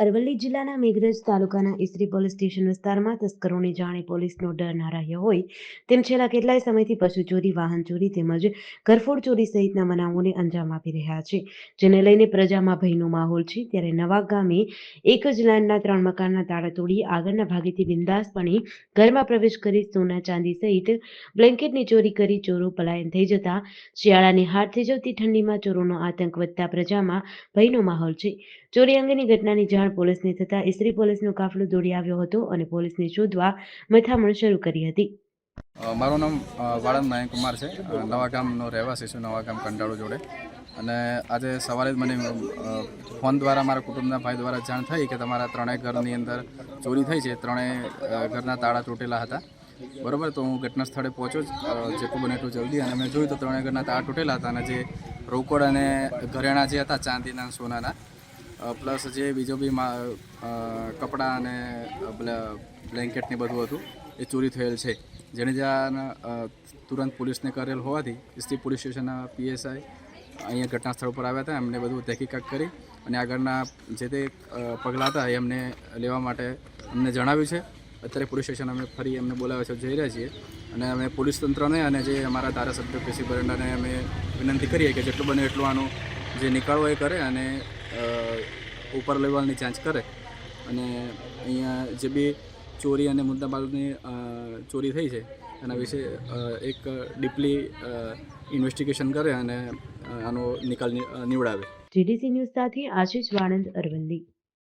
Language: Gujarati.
અરવલ્લી જિલ્લાના મેઘરજ તાલુકાના ઈસરી પોલીસ સ્ટેશન વિસ્તારમાં તસ્કરોને જાણે પોલીસનો ડર ના રહ્યો હોય તેમ છેલ્લા કેટલાય સમયથી પશુ ચોરી, વાહન ચોરી તેમજ ઘરફોડ ચોરી સહિતના બનાવોને અંજામ આપી રહ્યા છે, જેને લઈને પ્રજામાં ભયનો માહોલ છે. ત્યારે નવા ગામે એક જ લાઇનના 3 મકાનના તાળા તોડી આગળના ભાગેથી બિંદાસપણે ઘરમાં પ્રવેશ કરી સોના ચાંદી સહિત બ્લેન્કેટની ચોરી કરી ચોરો પલાયન થઈ જતા શિયાળાની હાડ થીજવતી ઠંડીમાં ચોરોનો આતંક વધતા પ્રજામાં ભયનો માહોલ છે. ચોરી અંગેની ઘટનાની જાણ પોલીસને થતાં ઈસરી પોલીસનો કાફલો દોડી આવ્યો હતો અને પોલીસને શોધવા મથામણ શરૂ કરી હતી. મારું નામ વાળંદ નાયક કુમાર છે. નવા ગામનો રહેવાસી છું, નવા ગામ કંટાળો જોડે. અને આજે સવારે જ મને ફોન દ્વારા મારા કુટુંબના ભાઈ દ્વારા જાણ થઈ કે તમારા 3 ઘરની અંદર ચોરી થઈ છે. 3 ઘરના તાળા તૂટેલા હતા. બરાબર, તો હું ઘટના સ્થળે પહોંચ્યો જેટલું બને એટલું જલ્દી, અને મેં જોયું તો 3 ઘરના તાળા તૂટેલા હતા અને જે રોકડ અને ઘરેણાં જે હતા ચાંદીના, સોનાના, પ્લસ જે બીજો બી કપડાં અને બ્લેન્કેટને બધું હતું એ ચોરી થયેલ છે. જેને જાણ તુરંત પોલીસને કરેલ હોવાથી ઈસરી પોલીસ સ્ટેશનના PSI અહીંયા ઘટના સ્થળ પર આવ્યા હતા. એમને બધું તહેકીકાત કરી અને આગળના જે તે પગલાં હતા એ અમને લેવા માટે અમને જણાવ્યું છે. અત્યારે પોલીસ સ્ટેશન અમે ફરી એમને બોલાવ્યા છે, જઈ રહ્યા છીએ. અને અમે પોલીસ તંત્રને અને જે અમારા ધારાસભ્ય PC બરંડાને અમે વિનંતી કરીએ કે જેટલું બને એટલું આનું જે નિકાળો એ કરે અને ઉપર લેવલની જાંચ કરે અને અહીંયા જે બી ચોરી અને મુદ્દામાલની ચોરી થઈ છે એના વિશે એક ડીપલી ઇન્વેસ્ટિગેશન કરે અને આનો નિકાલ નીવડાવે. GDC ન્યૂઝ સાથે આશીષ વાણંદ, અરવલ્લી.